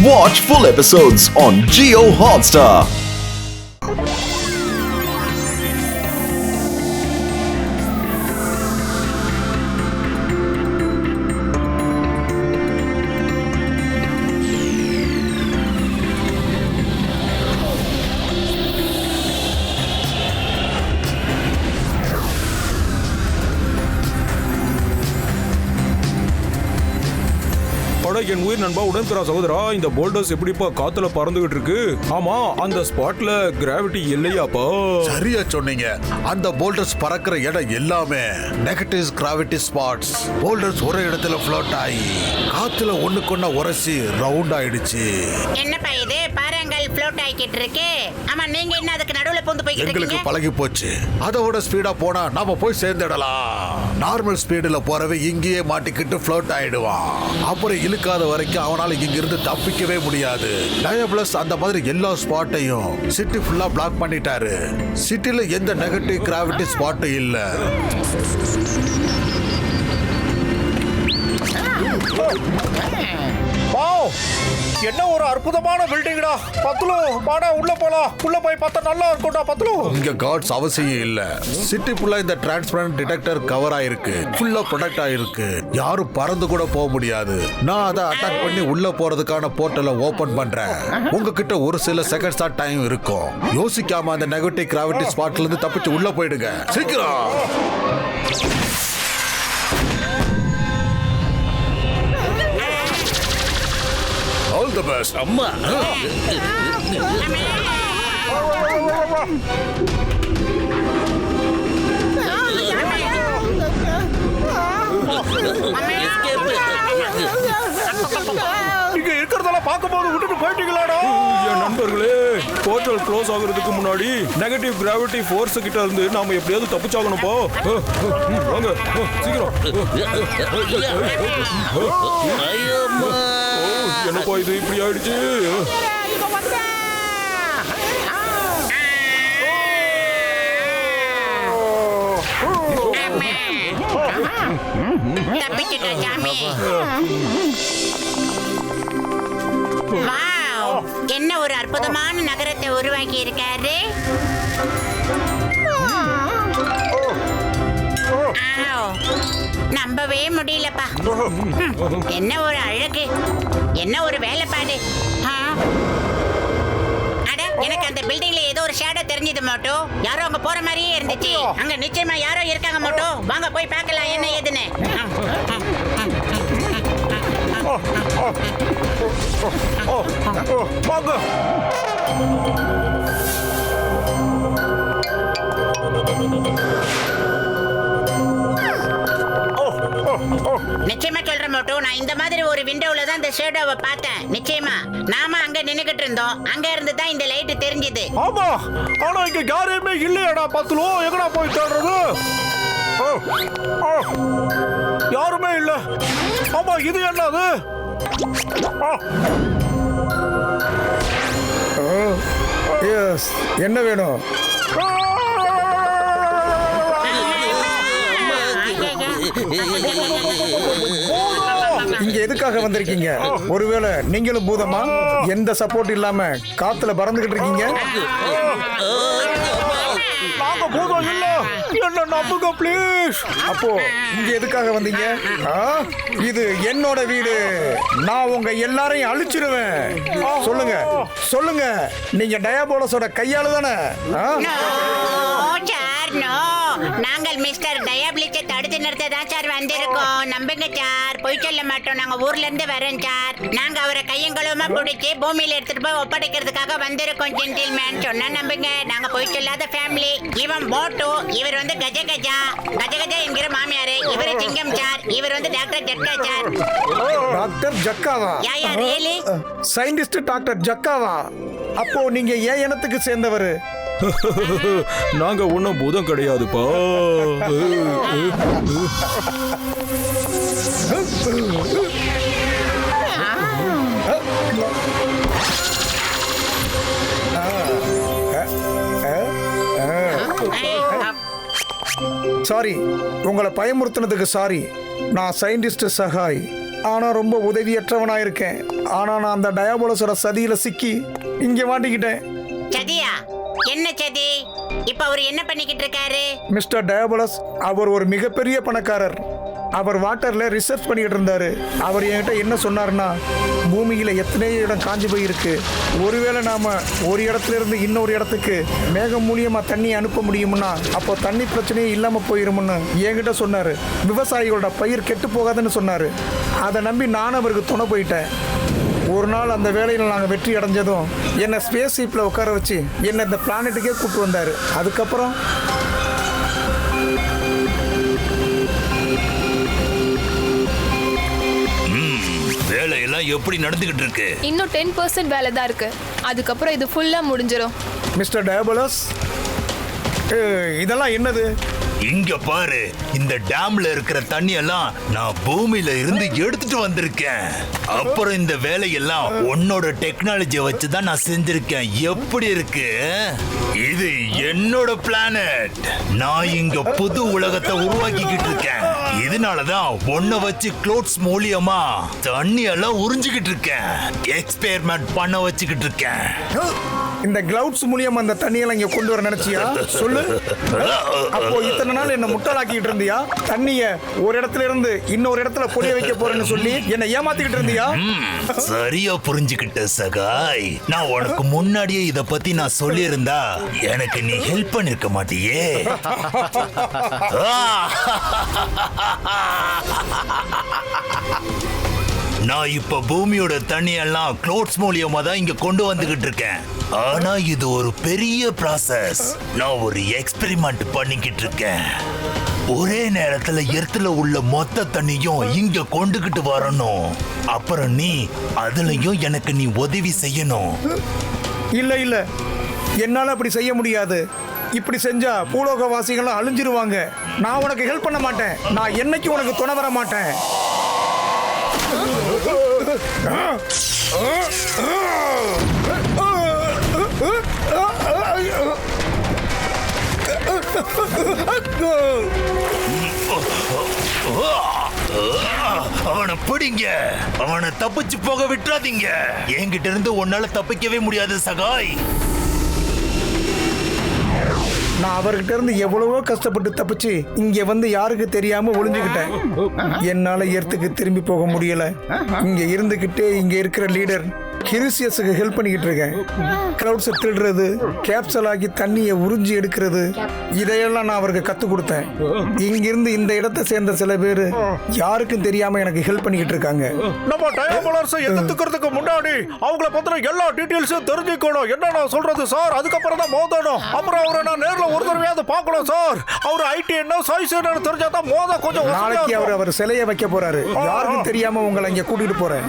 Watch full episodes on Jio Hotstar. என் உயிர் நண்பா உடன்பிறா சகோதரா, இந்த போல்டர்ஸ் எப்படிப்பா காத்துல பறந்துகிட்டு இருக்கு? ஆமா, அந்த ஸ்பாட்ல கிராவிட்டி இல்லையாப்பா? சரியா சொன்னீங்க. அந்த போல்டர்ஸ் பறக்கிற இடம் எல்லாமே நெகட்டிவ் கிராவிட்டி ஸ்பாட்ஸ். போல்டர்ஸ் ஒரே இடத்துல ஃப்ளோட் ஆகி காத்துல ஒண்ணுக்கொண்ணா உரசி ரவுண்ட் ஆயிடுச்சு. என்னப்பா இது பாறாங்கல் ஃப்ளோட் ஆகிட்டு இருக்கு? ஆமா, நீங்க என்ன அதுக்கு நடுவுல பூந்து போயிட்டு இருக்கீங்க? எங்களுக்கு பழகி போச்சு. அதோட ஸ்பீடா போனா நாம போய் சேர்ந்துடலாம். நார்மல் ஸ்பீடுல போறவே இங்கேயே மாட்டிக்கிட்டு ஃப்ளோட் ஆயிடுவான். அப்புறம் இழுக்காத வரைக்கும் அவனால இங்க இருந்து தப்பிக்கவே முடியாது. டயபிளஸ் அந்த மாதிரி எல்லா ஸ்பாட்டையும் சிட்டி ஃபுல்லா பிளாக் பண்ணிட்டாரு. சிட்டில எந்த நெகட்டிவ் கிராவிட்டி ஸ்பாட்டும் இல்ல. என்ன ஒரு அற்புதமான பில்டிங்டா பத்லு. வாடா உள்ள போலாம். உள்ள போய் பார்த்தா நல்லா இருக்கும்டா பத்லு. இங்க கார்ட்ஸ் அவசியம் இல்ல. சிட்டி ஃபுல்லா இந்த டிரான்ஸ்பரண்ட் டிடெக்டர் கவர் ஆயிருக்கு. ஃபுல்லா ப்ரொடெக்ட் ஆயிருக்கு. யாரும் பறந்து கூட போக முடியாது. நான் அதை அட்டாக் பண்ணி உள்ள போறதுக்கான போர்ட்டலை ஓபன் பண்றேன். உங்ககிட்ட ஒரு சில செகண்ட்ஸ் தான் டைம் இருக்கும். யோசிக்காம அந்த நெகட்டிவ் கிராவிட்டி ஸ்பாட்ல இருந்து தப்பிச்சு உள்ள போயிடுங்க. சீக்கிரம். ஆல் தி பெஸ்ட் அம்மா. இங்க இருக்கிறதெல்லாம் பார்க்கும்போது விட்டுட்டு போயிட்டீங்களாடா? என் நண்பர்களே, போர்ட்டல் க்ளோஸ் ஆகுறதுக்கு முன்னாடி நெகட்டிவ் கிராவிட்டி ஃபோர்ஸ் கிட்ட இருந்து நாம எப்படியாவது தப்பிச்சாகணும்ப்பா. வாங்க சீக்கிரம். என்னப்பா இது இப்படி ஆயிடுச்சு? தப்பிச்சிட்டோம் சாமி. வாவ், என்ன ஒரு அற்புதமான நகரத்தை உருவாக்கி இருக்காரு. நம்பவே முடியலப்பா. என்ன ஒரு அழகு, என்ன ஒரு வேலைப்பாடு. அட, எனக்கு அந்த பில்டிங்ல ஏதோ ஒரு ஷேடோ தெரிஞ்சது மோட்டோ. யாரோ அங்க போற மாதிரியே இருந்துச்சு. அங்க நிச்சயமா யாரோ இருக்காங்க மோட்டோ. வாங்க போய் பார்க்கலாம் என்ன ஏதுன்னு. வாங்க. நிச்சயமா சொல்றேன் மோட்டோ, நான் இந்த மாதிரி ஒரு விண்டோல தான் இந்த ஷேடோவை பார்த்தேன். நிச்சயமா நாம அங்க நின்னுகிட்டு இருந்தோம். அங்க இருந்து தான் இந்த லைட் தெரிஞ்சது. ஆமா, ஆனா இங்க யாரையுமே இல்லையாடா பத்லு. எங்கடா போய் தேடுறது? யாருமே இல்ல. ஆமா, இது என்னது? என்ன வேணும்? இங்க எதுக்காக வந்திருக்கீங்க? ஒருவேளை நீங்களும் பூதமா? எந்த சப்போர்ட் இல்லாம காத்துல பறந்துகிட்டு இருக்கீங்க? நாங்க பூதம் இல்ல. என்ன நம்புங்க ப்ளீஸ். அப்போ இங்க எதுக்காக வந்தீங்க? இது என்னோட வீடு. நான் உங்க எல்லாரையும் அழிச்சிருவேன். சொல்லுங்க சொல்லுங்க, நீங்க டயாபோலஸோட கையாளு தானே? நாங்கள் மிஸ்டர் டயாபிளிச்சை தடுத்து நிறுத்த தான் சார் வந்திருக்கோம். நம்புங்க சார், போய் சொல்ல மாட்டோம். நாங்க ஊர்ல இருந்து வரோம் சார். நாங்க அவரை கையங்களுமா பிடிச்சி பூமியில எடுத்துட்டு போய் ஒப்படைக்கிறதுக்காக வந்திருக்கோம். ஜென்டில்மேன் சொன்னா நம்புங்க. நாங்க போய் சொல்லாத ஃபேமிலி. இவன் மோட்டோ, இவர் வந்து கஜகஜா என்கிற மாமியாரு. இவர் சிங்கம் சார். இவர் வந்து டாக்டர் ஜக்கா சார். டாக்டர் ஜக்காவா? Yeah really? சயின்டிஸ்ட் டாக்டர் ஜக்காவா? அப்போ நீங்க ஏன் இனத்துக்கு சேர்ந்தவர்? நாங்க ஒன்னும் பூதம் கிடையாதுப்பா. சாரி, உங்களை பயமுறுத்தினதுக்கு சாரி. நான் சயின்டிஸ்ட் சகாய். ஆனா ரொம்ப உதவியற்றவனா இருக்கேன். ஆனா நான் அந்த டயாபோலஸோட சதியில சிக்கி இங்க மாட்டிக்கிட்டேன். சதியா? என்ன சதி? இப்ப அவர் என்ன பண்ணிக்கிட்டு இருக்காரு? மிஸ்டர் டயாபோலஸ் அவர் ஒரு மிகப்பெரிய பணக்காரர். அவர் வாட்டர்ல ரிசர்ச் பண்ணிக்கிட்டு இருந்தாரு. அவர் என்கிட்ட என்ன சொன்னார்னா, பூமியில எத்தனையோ இடம் காஞ்சி போயிருக்கு, ஒருவேளை நாம ஒரு இடத்துல இருந்து இன்னொரு இடத்துக்கு மேகம் மூலியமா தண்ணி அனுப்ப முடியும்னா அப்போ தண்ணி பிரச்சனையே இல்லாம போயிரும்னு என்கிட்ட சொன்னாரு. விவசாயிகளோட பயிர் கெட்டு போகாதுன்னு சொன்னாரு. அதை நம்பி நானும் அவருக்கு துணை போயிட்டேன். ஒரு நாள் அந்த வேலையில் நாங்கள் வெற்றி அடைஞ்சதும் என்னை ஸ்பேஸ் ஷிப்பில் உட்கார வச்சு என்னை இந்த பிளானெட்டுக்கே கூப்பிட்டு வந்தார். அதுக்கப்புறம் வேலையெல்லாம் எப்படி நடந்துகிட்டு இருக்கு? இன்னும் 10% வேலை தான் இருக்கு. அதுக்கப்புறம் இது ஃபுல்லா முடிஞ்சிடும். மிஸ்டர் டயாபோலஸ், இதெல்லாம் என்னது? இங்க பாரு, இந்த டேம்ல இருக்கிற தண்ணி எல்லாம் நான் பூமியில இருந்து எடுத்துட்டு வந்திருக்கேன். அப்புறம் இந்த வேலையெல்லாம் உன்னோட டெக்னாலஜியை வச்சுதான் நான் செஞ்சிருக்கேன். எப்படி இருக்கு? இது என்னோட பிளானட். நான் இங்க புது உலகத்தை உருவாக்கிக்கிட்டு இருக்கேன். இதனாலதான் உன்னை வச்சு க்ளோத்ஸ் மூலியமா தண்ணி எல்லாம் உறிஞ்சுக்கிட்டு இருக்கேன். எக்ஸ்பெரிமெண்ட் பண்ண வச்சுக்கிட்டு இருக்கேன். இந்த கிளவுட்ஸ் மூலியமா அந்த தண்ணியெல்லாம் இங்க கொண்டு வர நினைச்சியா? சொல்லு. அப்போ இத்தனை நாள் என்ன முட்டாளாக்கிட்டு இருந்தியா? தண்ணிய ஒரு இடத்துல இருந்து இன்னொரு இடத்துல பொழிய வைக்க போறேன்னு சொல்லி என்ன ஏமாத்திக்கிட்டு இருந்தியா? சரியா புரிஞ்சுக்கிட்ட சகாய். நான் உனக்கு முன்னாடியே இத பத்தி நான் சொல்லி இருந்தா எனக்கு நீ ஹெல்ப் பண்ணிருக்க மாட்டியே. நான் இப்ப பூமியோட தண்ணி எல்லாம் க்ளோத்ஸ் மூலியமா தான் இங்க கொண்டு வந்துகிட்டு இருக்கேன். ஆனா இது ஒரு பெரிய ப்ராசஸ். நான் ஒரு எக்ஸ்பெரிமெண்ட் பண்ணிக்கிட்டு இருக்கேன். ஒரே நேரத்துல எர்த்துல உள்ள மொத்த தண்ணியும் இங்க கொண்டுகிட்டு வரணும். அப்புறம் நீ அதுலயும் எனக்கு நீ உதவி செய்யணும். இல்ல இல்ல, என்னால அப்படி செய்ய முடியாது. இப்படி செஞ்சா பூலோகவாசிகளும் அழிஞ்சிருவாங்க. நான் உனக்கு ஹெல்ப் பண்ண மாட்டேன். நான் என்னைக்கு உனக்கு துணை வர மாட்டேன். அவனை பிடிங்க. அவனை தப்பிச்சு போக விட்டுறாதீங்க. என்கிட்ட இருந்து உன்னால தப்பிக்கவே முடியாது சகாய். நான் அவர்கிட்ட இருந்து எவ்வளவோ கஷ்டப்பட்டு தப்பிச்சு இங்க வந்து யாருக்கு தெரியாம ஒளிஞ்சுக்கிட்டேன். என்னால எர்த்துக்கு திரும்பி போக முடியல. இங்க இருந்துகிட்டே இங்க இருக்கிற லீடர் கிரிசியஸுக்கு ஹெல்ப் பண்ணிக்கிட்டு இருக்கேன். கிளவுட்ஸை திருடுறது, கேப்சல் ஆகி தண்ணியை உறிஞ்சி எடுக்கிறது, இதையெல்லாம் நான் அவருக்கு கற்றுக் கொடுத்தேன். இங்கிருந்து இந்த இடத்தை சேர்ந்த சில பேர் யாருக்கும் தெரியாம எனக்கு ஹெல்ப் பண்ணிக்கிட்டு இருக்காங்க. நம்ம டயாபோலஸை எதிர்த்துக்கிறதுக்கு முன்னாடி அவங்கள பத்தின எல்லா டீட்டெயில்ஸும் தெரிஞ்சுக்கணும். என்ன நான் சொல்றது சார்? அதுக்கப்புறம் தான் மோதணும். அப்புறம் அவரை நான் நேர்ல ஒரு தடவையாவது பார்க்கணும் சார். அவர் ஐடி என்ன சைஸ் என்னன்னு தெரிஞ்சாதான் மோத கொஞ்சம் நாளைக்கு அவர் சிலையை வைக்க போறாரு. யாருக்கும் தெரியாம உங்களை இங்க கூட்டிட்டு போறேன்.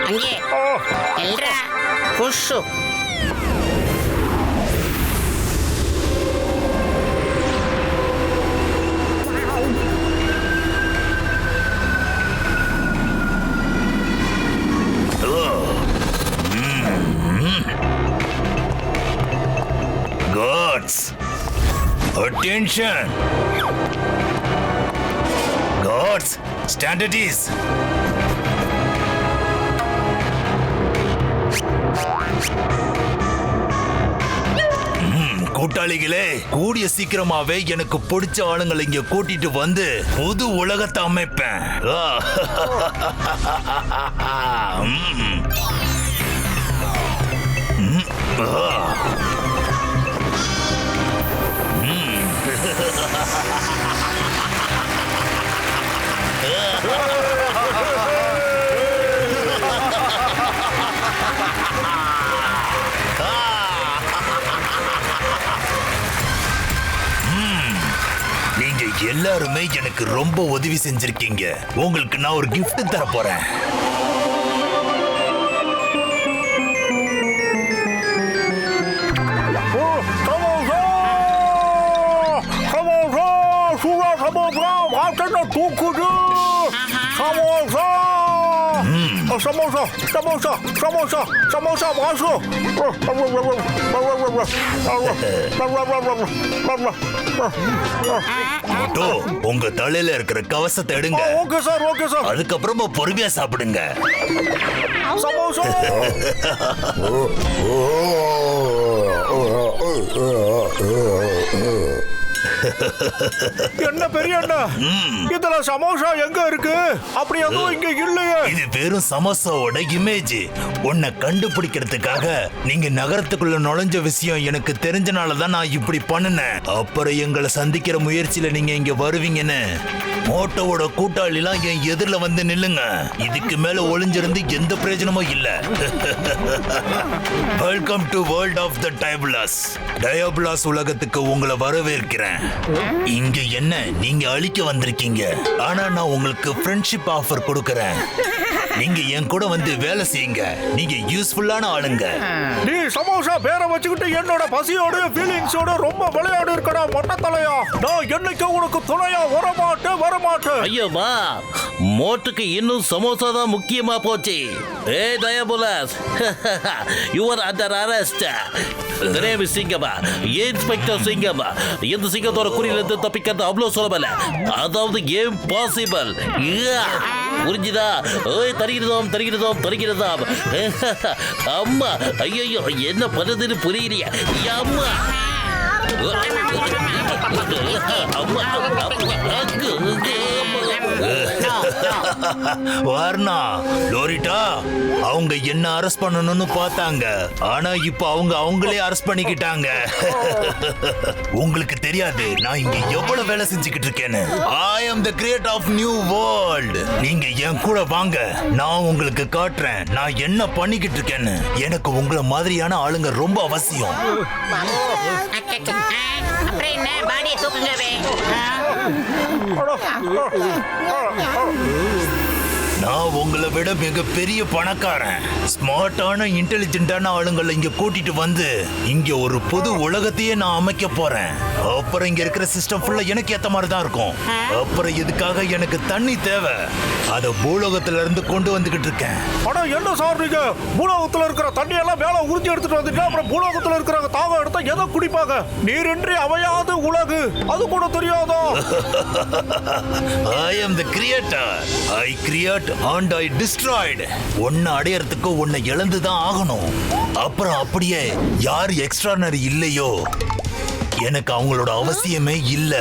அங்கே எல்ரா புஷு. Gods, attention. Gods, stand at ease. கூட்டாளிகளே, கூடிய சீக்கிரமாவே எனக்கு பிடிச்ச ஆளுங்களை இங்க கூட்டிட்டு வந்து புது உலகத்தை அமைப்பேன். நீங்க எல்லாருமே எனக்கு ரொம்ப உதவி செஞ்சிருக்கீங்க. உங்களுக்கு நான் ஒரு gift தர போறேன். சமோசா வாட்டன தூக்குது சமோசா சமோசா சமோசா சமோசா சமோசா வாசு மோட்டோ, உங்க தலையில இருக்கிற கவசத்தை எடுங்க. Okay sir, okay sir. அதுக்கப்புறமா பொறுமையா சாப்பிடுங்க. சமோசா என்ன பெரிய அண்ணா, இதுல சமோசா எங்க இருக்கு? அப்படி எதுவும் இங்க இல்லையே. இது வெறும் சமோசாவோட இமேஜ். உன்னை கண்டுபிடிக்கிறதுக்காக நீங்க நகரத்துக்குள்ள நுழைஞ்ச விஷயம் எனக்கு தெரிஞ்சனாலதான் நான் இப்படி பண்ணினேன். அப்புறம் எங்களை சந்திக்கிற முயற்சியில நீங்க இங்க வருவீங்கன்னு மோட்டோவோட கூட்டாளிலாம் என் எதிரில வந்து நில்லுங்க. இதுக்கு மேல ஒளிஞ்சிருந்து எந்த பிரயோஜனமும் இல்ல. Welcome to world of the Diabolus. Diabolus உலகத்துக்கு உங்களை வரவேற்கிறேன். இங்க என்ன நீங்க அழிக்க வந்திருக்கீங்க, ஆனா நான் உங்களுக்கு ஃப்ரெண்ட்ஷிப் ஆஃபர் கொடுக்கறேன். நீங்க என் கூட வந்து வேலை செய்யுங்க. நீங்க யூஸ்ஃபுல்லான ஆளுங்க. நீ சமோசா பேர வச்சுக்கிட்டு என்னோட பசியோட ஃபீலிங்ஸோட ரொம்ப விளையாடு இருக்கடா மொட்டை தலையா. நான் என்னைக்கு உனக்கு துணையா வரமாட்டேன். ஐயோமா, மோட்டுக்கு இன்னும் சமோசா தான் முக்கியமா போச்சு. ஏ Diabolus, you are under arrest. Name சிங்கமா, இன்ஸ்பெக்டர் சிங்கமா. இந்த சிங்கத்தோட குறியிலிருந்து தப்பிக்கிறது அவ்வளோ சுலபல. அதாவது இம்பாசிபிள். புரிஞ்சுதா? ஓய், தருகிறதாம். அம்மா, ஐயோ, என்ன பண்ணுறதுன்னு புரியலையா? அம்மா வார்னா, லோரிட்டா, அவங்க என்ன அரெஸ்ட் பண்ணணும்னு பார்த்தாங்க. ஆனா இப்ப அவங்களே அரெஸ்ட் பண்ணிக்கிட்டாங்க. உங்களுக்கு தெரியாது நான் இங்க எவ்வளவு வேலை செஞ்சுக்கிட்டு இருக்கேன்னு. I am the creator of new world. நீங்க என் கூட வாங்க, நான் உங்களுக்கு காட்டுறேன் நான் என்ன பண்ணிக்கிட்டு இருக்கேன்னு. எனக்கு உங்களை மாதிரியான ஆளுங்க ரொம்ப அவசியம். அப்புறம் என்ன, பாடியை தூக்குங்கவே. நான் உங்களை விட மிகப்பெரிய பணக்காரன். ஸ்மார்ட்டான இன்டெலிஜென்ட்டான ஆளுங்களை இங்க கூட்டிட்டு வந்து இங்க ஒரு புது உலகத்தையே நான் அமைக்க போறேன். அப்புறம் இங்க இருக்கிற சிஸ்டம் ஃபுல்லா எனக்கு ஏத்த மாதிரி தான் இருக்கும். அப்புறம் இதுக்காக எனக்கு தண்ணி தேவை. அத பூலோகத்துல இருந்து கொண்டு வந்துகிட்டு இருக்கேன். ஆனா என்ன சார், நீங்க பூலோகத்துல இருக்கிற தண்ணி எல்லாம் மேல உறிஞ்சி எடுத்துட்டு வந்துட்டு அப்புறம் பூலோகத்துல இருக்கிற தாகம் எடுத்தா எதை குடிப்பாங்க? நீரின்றி அமையாது உலகு, அது கூட தெரியாதோ? I am the creator. I create and I destroyed. ஒன்ன அடையறதுக்கு ஒன்ன இழந்துதான் ஆகணும். அப்புறம் அப்படியே யார் எக்ஸ்ட்ரானரி இல்லையோ எனக்கு அவங்களோட அவசியமே இல்ல.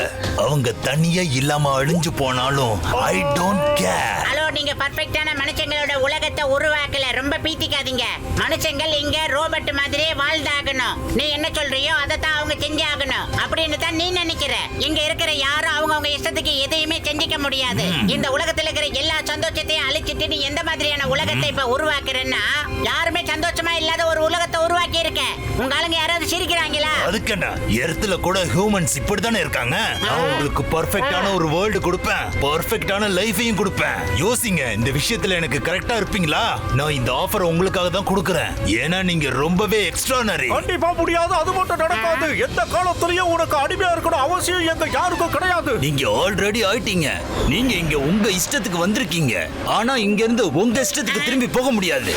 அவங்க தனியா இல்லாம அழிஞ்சு போனாலும் I don't care. ஹலோ, நீங்க பர்ஃபெக்ட்டான மனுஷங்களோட உலகத்தை உருவாக்கல. ரொம்ப பீத்திக்காதீங்க. மனுஷங்கள் இங்க ரோபோட் மாதிரியே வாழ்ந்தாகணும். நீ என்ன சொல்றியோ அதை தான் அவங்க செஞ்சாகணும் அப்படின்னு தான் நீ நினைக்கிற. இங்க இருக்கிற யாரும் அவங்க இஷ்டத்துக்கு எதையுமே செஞ்சிக்க முடியாது. இந்த உலகத்துல இருக்கிற எல்லா சந்தோஷத்தையும் அழிச்சிட்டு நீ எந்த மாதிரியான உலகத்தை இப்ப உருவாக்குறன்னா, யாருமே சந்தோஷமா இல்லாத ஒரு உலகத்தை உருவாக்கி இருக்க. உங்க ஆளுங்க யாராவது சிரிக்கிறாங்களா? அதுக்கு என்ன, எர்த்ல கூட ஹியூமன்ஸ் இப்படிதானே இருக்காங்க. நான் உங்களுக்கு பர்ஃபெக்ட்டான ஒரு வேர்ல்ட் கொடுப்பேன், பர்ஃபெக்ட்டான லைஃபையும் கொடுப்பேன். யோசிங்க, இந்த விஷயத்துல எனக்கு கரெக்டா இருப்பீங்களா? நான் இந்த ஆஃபர் உங்களுக்காக தான் கொடுக்கறேன். ஏன்னா நீங்க ரொம்பவே எக்ஸ்ட்ரானரி. கண்டிப்பா முடியாது, அது மட்டும் நடக்காது. எந்த காலத்துலயும் உனக்கு அடிமையா இருக்கணும் அவசியம் எங்க யாருக்கும் கிடையாது. நீங்க ஆல்ரெடி ஆயிட்டீங்க. நீங்க இங்க உங்க இஷ்டத்துக்கு வந்திருக்கீங்க. ஆனா இங்க இருந்து உங்க இஷ்டத்துக்கு திரும்பி போக முடியாது.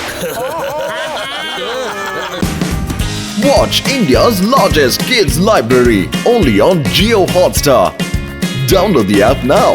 Watch India's largest kids library only on Jio Hotstar. Download the app now.